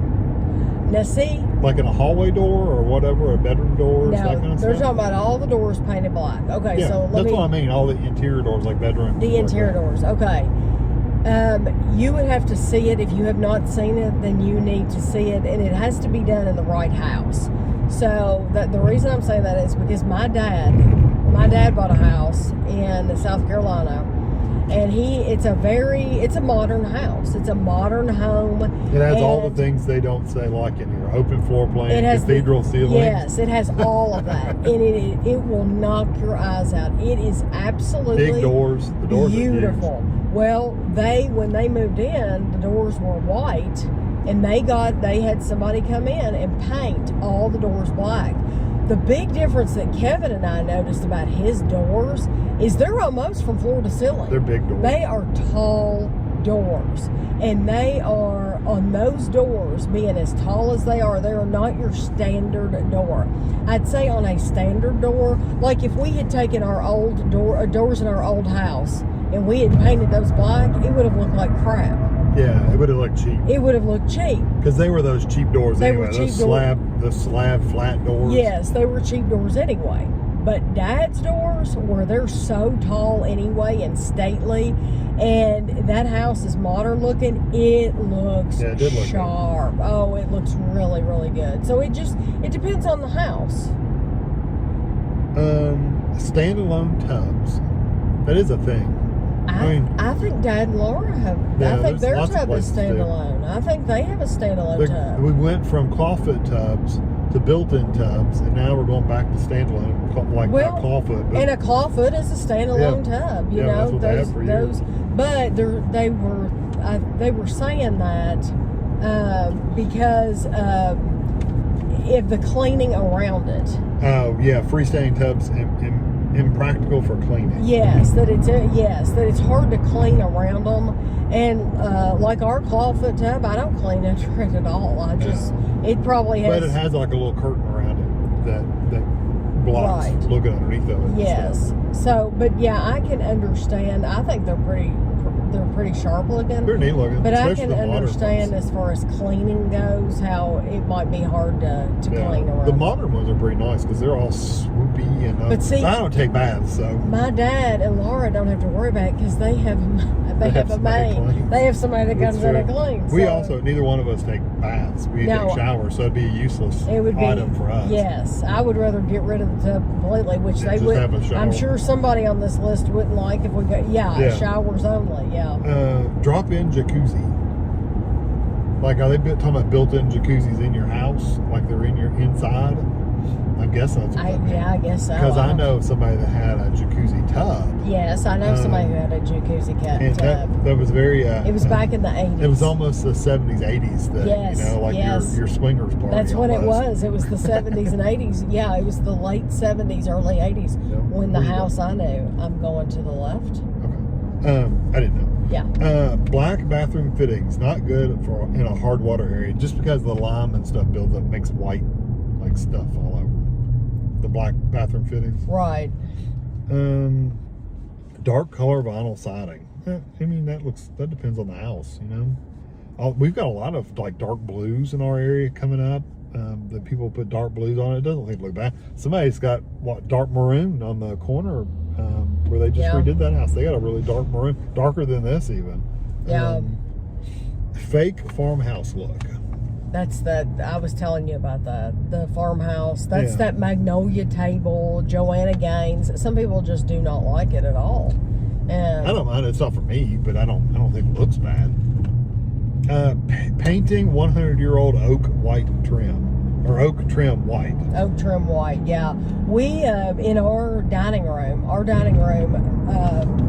Now see, like in a hallway door or whatever, a bedroom doors, that kind of they're stuff. talking about all the doors painted black. Okay, Yeah, so that's what I mean. All the interior doors, like bedroom. The interior doors. Okay. You would have to see it. If you have not seen it, then you need to see it, and it has to be done in the right house. So the reason I'm saying that is because my dad bought a house in South Carolina, and it's a modern house. It's a modern home. It has all the things they don't say like in here. Open floor plan, cathedral ceiling. Yes, it has all of that, and it will knock your eyes out. It is absolutely big doors. The doors beautiful. Are huge. Well, when they moved in, the doors were white, and they had somebody come in and paint all the doors black. The big difference that Kevin and I noticed about his doors is they're almost from floor to ceiling. They're big doors. They are tall doors, and they are, on those doors, being as tall as they are not your standard door. I'd say on a standard door, like if we had taken our old doors in our old house and we had painted those black, it would have looked like crap. Yeah, it would have looked cheap. It would have looked cheap. Because they were those cheap doors anyway. Those slab flat doors. Yes, they were cheap doors anyway. But Dad's doors they're so tall anyway and stately, and that house is modern looking. It looks sharp. Oh, it looks really, really good. So it depends on the house. Standalone tubs. That is a thing. I think Dad and Laura have. Yeah, I think their tub is standalone. I think they have a standalone tub. We went from clawfoot tubs to built-in tubs, and now we're going back to standalone, like clawfoot. And a clawfoot is a standalone tub. You know, that's what they have for years. But they were saying that because of the cleaning around it. Oh yeah, freestanding tubs impractical for cleaning. Yes, that it's hard to clean around them, and like our clawfoot tub, I don't clean under it at all. It probably has. But it has like a little curtain around it that blocks looking underneath of it. Yes. So, but yeah, I can understand. I think they're pretty sharp looking. They're neat looking. But I can understand as far as cleaning goes, how it might be hard to clean around. The modern ones are pretty nice because they're all swoopy and. But see, I don't take baths, so. My dad and Laura don't have to worry about it because they have a maid. They have somebody that comes in and cleans. We also, neither one of us take baths. We take showers, so it'd be a useless item for us. Yes, I would rather get rid of the tub completely, which they would. I'm sure somebody on this list wouldn't like if we go. Showers only. Yeah. Drop-in jacuzzi. Like, are they talking about built-in jacuzzis in your house? Like they're in your inside? I guess that's what I guess so. Because I know somebody that had a jacuzzi tub. Yes, I know somebody who had a jacuzzi tub. That was very... it was back in the 80s. It was almost the 70s, 80s thing. Yes, you know, like your swingers party. That's what it was. It was the 70s and 80s. Yeah, it was the late 70s, early 80s when the house I knew. I'm going to the left. Okay. I didn't know. Yeah. Black bathroom fittings, not good in a hard water area, just because the lime and stuff builds up, makes white like stuff all over the black bathroom fittings. Right. Dark color vinyl siding. I mean, that depends on the house, you know. We've got a lot of like dark blues in our area coming up. That people put dark blues on it. It doesn't look bad. Somebody's got dark maroon on the corner. Where they just redid that house. They got a really dark maroon, darker than this even. Yeah. Fake farmhouse look. That's I was telling you about the farmhouse. That's that magnolia table, Joanna Gaines. Some people just do not like it at all. And I don't mind. It's not for me, but I don't think it looks bad. Painting 100-year-old oak white trim. or oak trim white. Oak trim white, yeah. We, in our dining room,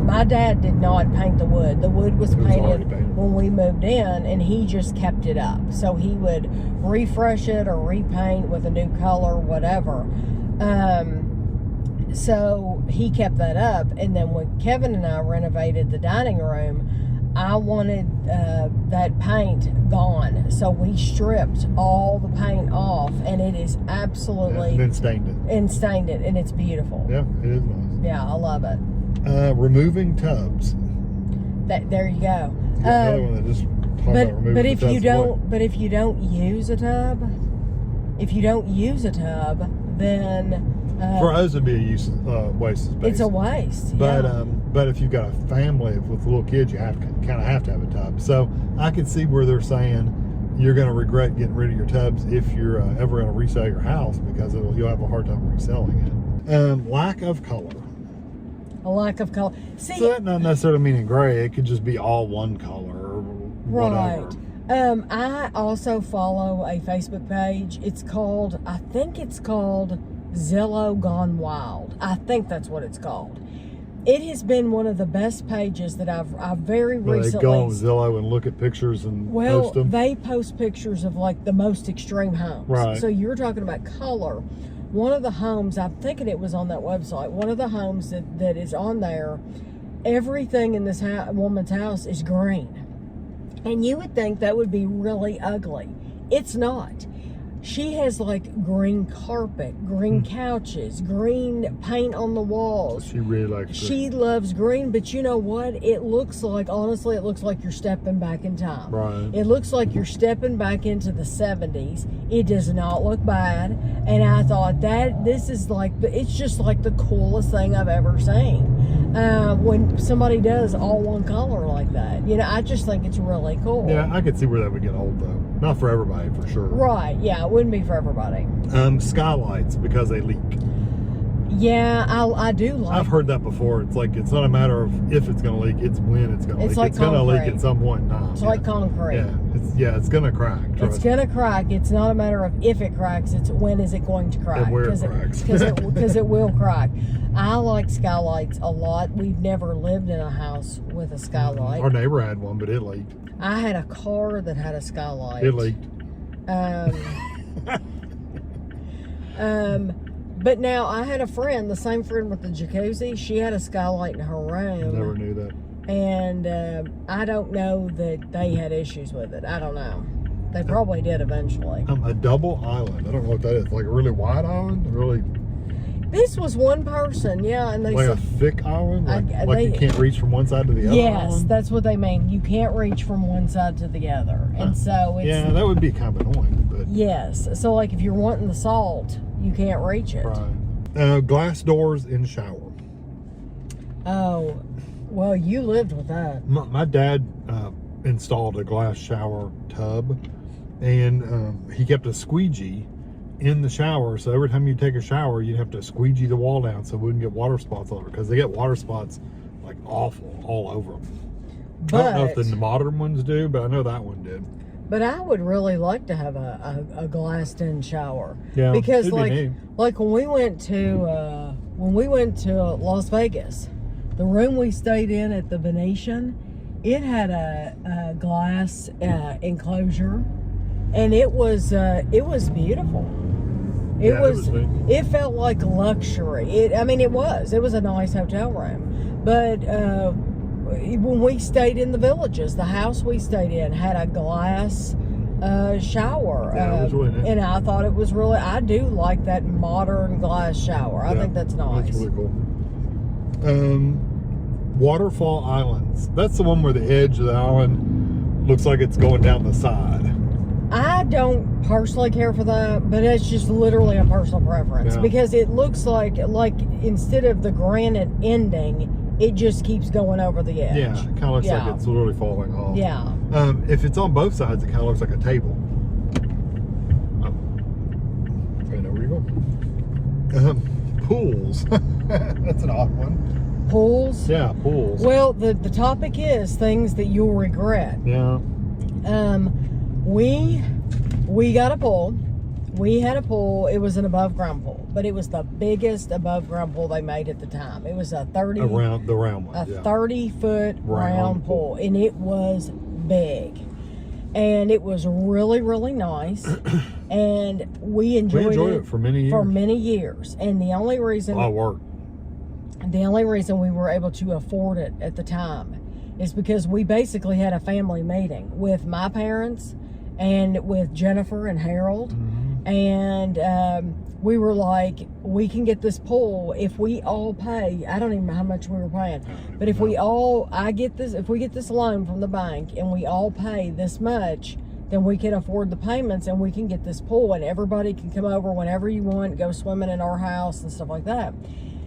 my dad did not paint the wood. The wood was painted when we moved in, and he just kept it up. So he would refresh it or repaint with a new color, whatever. So he kept that up, and then when Kevin and I renovated the dining room, I wanted that paint gone, so we stripped all the paint off, and it is absolutely... and then stained it. And stained it, and it's beautiful. Yeah, it is nice. Yeah, I love it. Removing tubs. There you go. Another one that just talk about removing but if the you tubs don't, but if you don't use a tub, then for us it'd be a waste of space. it's a waste. But yeah. But if you've got a family with little kids, you kind of have to have a tub. So I can see where they're saying you're going to regret getting rid of your tubs if you're ever going to resell your house, because you'll have a hard time reselling it. Lack of color. A lack of color. See, so that not necessarily meaning gray. It could just be all one color or whatever. Right. I also follow a Facebook page. I think it's called Zillow Gone Wild. I think that's what it's called. It has been one of the best pages that I've very recently... They go on Zillow and look at pictures and post them? They post pictures of like the most extreme homes. Right. So you're talking about color. One of the homes, I'm thinking it was on that website, one of the homes that is on there, everything in this woman's house is green. And you would think that would be really ugly. It's not. She has like green carpet, green couches, green paint on the walls. She really likes green. She loves green, but you know what? Honestly, it looks like you're stepping back in time. Right. It looks like you're stepping back into the 70s. It does not look bad. And I thought this is it's just like the coolest thing I've ever seen. When somebody does all one color like that. I just think it's really cool. Yeah, I could see where that would get old though. Not for everybody, for sure. Right, yeah, it wouldn't be for everybody. Skylights, because they leak. Yeah, I do like... I've heard that before. It's like, it's not a matter of if it's going to leak, it's when it's going to leak. It's like it's going to leak concrete. at some point in time. It's like concrete. It's going to crack. It's going to crack. It's not a matter of if it cracks, it's when is it going to crack. And where it cracks. Because it will crack. I like skylights a lot. We've never lived in a house with a skylight. Our neighbor had one, but it leaked. I had a car that had a skylight. It leaked. But now I had a friend, the same friend with the jacuzzi. She had a skylight in her room. Never knew that. And I don't know that they had issues with it. I don't know. They probably did eventually. A double island. I don't know what that is. Like a really wide island? Really? This was one person, yeah. And they like said, a thick island? Like you can't reach from one side to the other? Yes, island? that's what they mean. You can't reach from one side to the other. And so it's... Yeah, that would be kind of annoying. But yes. So like if you're wanting the salt, you can't reach it. Right. Glass doors in shower. Oh, well, you lived with that. My dad installed a glass shower tub, and he kept a squeegee in the shower, so every time you take a shower you'd have to squeegee the wall down so it wouldn't get water spots all over, because they get water spots like awful all over them. I don't know if the modern ones do, but I know that one did. But I would really like to have a glassed-in shower. Yeah, because it'd be neat. like when we went to Las Vegas, the room we stayed in at the Venetian, it had a glass enclosure, and it was beautiful. It felt like luxury. It was a nice hotel room, but when we stayed in the Villages, the house we stayed in had a glass shower. Yeah, it was really nice. And I thought it was really, I do like that modern glass shower. I think that's nice. That's really cool. Waterfall islands. That's the one where the edge of the island looks like it's going down the side. I don't personally care for that, but it's just literally a personal preference, because it looks like instead of the granite ending, it just keeps going over the edge. Yeah, it kind of looks like it's literally falling off. Yeah. If it's on both sides, it kind of looks like a table. Okay, now where you going? Pools. That's an odd one. Pools? Yeah, pools. Well, the topic is things that you'll regret. Yeah. We got a pool. We had a pool. It was an above ground pool, but it was the biggest above ground pool they made at the time. It was a 30 around the round one, 30-foot round pool, and it was big, and it was really, really nice. And we enjoyed it for many years. For many years, and the only reason a lot of work. The only reason we were able to afford it at the time is because we basically had a family meeting with my parents and with Jennifer and Harold. And we were like, we can get this pool if we all pay. I don't even know how much we were paying, but if we get this loan from the bank and we all pay this much, then we can afford the payments and we can get this pool, and everybody can come over whenever you want, go swimming in our house and stuff like that.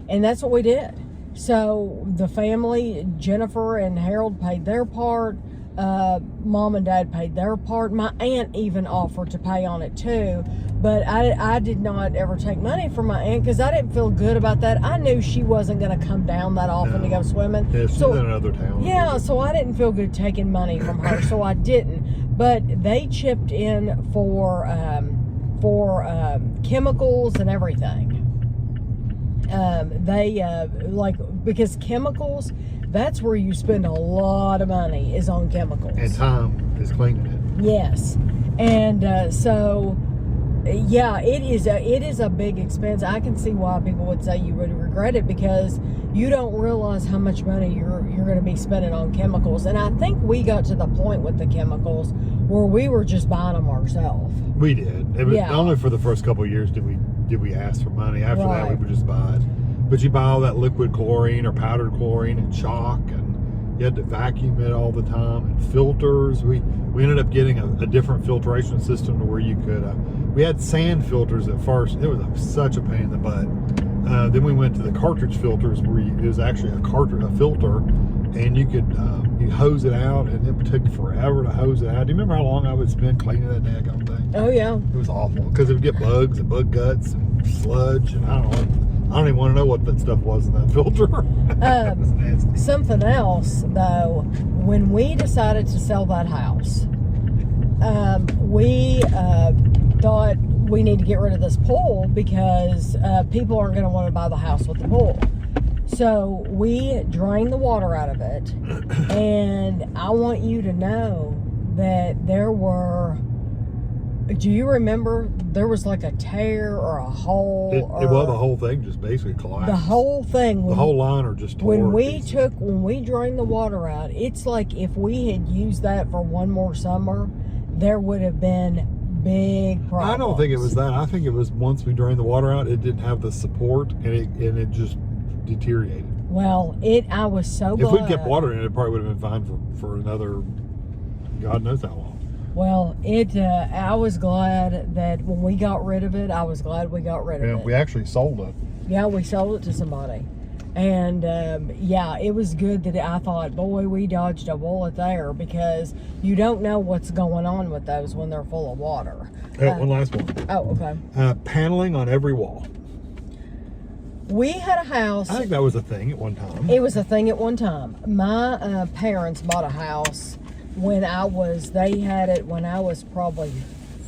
And that's what we did. So the family, Jennifer and Harold paid their part. Mom and Dad paid their part. My aunt even offered to pay on it too, but I did not ever take money from my aunt because I didn't feel good about that. I knew she wasn't going to come down that often to go swimming. Yeah, she's in another town. Yeah, so I didn't feel good taking money from her, so I didn't. But they chipped in for chemicals and everything. Because chemicals, that's where you spend a lot of money, is on chemicals. And time is cleaning it. Yes. And yeah, it is a big expense. I can see why people would say you would regret it, because you don't realize how much money you're going to be spending on chemicals. And I think we got to the point with the chemicals where we were just buying them ourselves. We did. It was only for the first couple of years did we ask for money. After that, we would just buy it. But you buy all that liquid chlorine or powdered chlorine and chalk, and you had to vacuum it all the time, and filters. We ended up getting a different filtration system to where you could. We had sand filters at first. It was such a pain in the butt. Then we went to the cartridge filters, where it was actually a filter, and you could you hose it out, and it took forever to hose it out. Do you remember how long I would spend cleaning that daggone thing? Oh yeah. It was awful because it would get bugs and bug guts and sludge, and I don't even want to know what that stuff was in that filter. It was nasty. Something else though, when we decided to sell that house, we thought we need to get rid of this pool because people aren't going to want to buy the house with the pool. So we drained the water out of it, and I want you to know that there were. Do you remember there was like a tear or a hole? Well, the whole thing just basically collapsed. The whole thing. The whole liner just tore. When we drained the water out, it's like if we had used that for one more summer, there would have been big problems. I don't think it was that. I think it was once we drained the water out, it didn't have the support, and it just deteriorated. Well, I was so glad. If we'd kept water in it, it probably would have been fine for another, God knows how long. Well, I was glad that when we got rid of it, I was glad we got rid of it. We actually sold it. Yeah, we sold it to somebody. And, yeah, it was good that I thought, boy, we dodged a bullet there, because you don't know what's going on with those when they're full of water. One last one. Oh, okay. Paneling on every wall. We had a house. I think that was a thing at one time. It was a thing at one time. My parents bought a house they had it when I was probably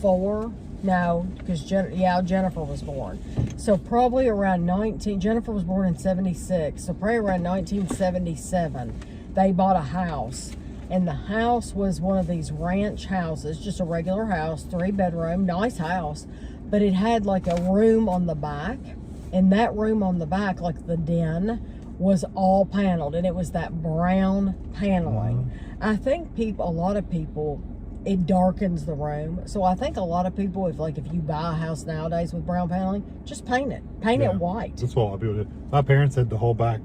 4. No, because Jennifer was born. So probably around Jennifer was born in 76. So probably around 1977, they bought a house. And the house was one of these ranch houses, just a regular house, 3-bedroom, nice house. But it had like a room on the back. And that room on the back, like the den, was all paneled, and it was that brown paneling. I think a lot of people, it darkens the room. So I think a lot of people, if you buy a house nowadays with brown paneling, just paint it. Paint it white. That's what a lot of people did. My parents said the whole back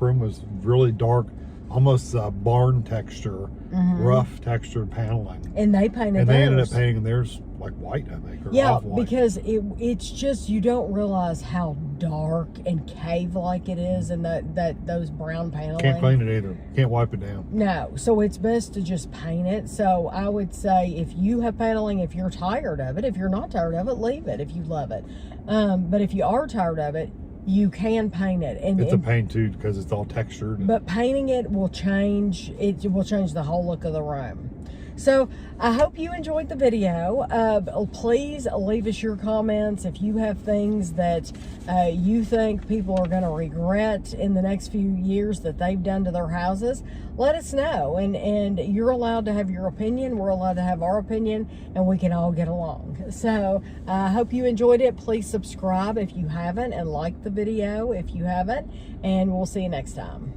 room was really dark, almost barn texture, rough textured paneling. And they painted and they theirs. ended up painting theirs like white, I think. Or off-white. Because it's just, you don't realize how dark and cave-like it is, and those brown paneling. Can't clean it either. Can't wipe it down. No, so it's best to just paint it. So I would say, if you have paneling, if you're tired of it, if you're not tired of it, leave it if you love it. But if you are tired of it, you can paint it. And it's a pain too, because it's all textured. But painting it will change. It will change the whole look of the room. So I hope you enjoyed the video. Please leave us your comments if you have things that you think people are going to regret in the next few years that they've done to their houses. Let us know, and you're allowed to have your opinion. We're allowed to have our opinion, and we can all get along. So I hope you enjoyed it. Please subscribe if you haven't, and like the video if you haven't, and we'll see you next time.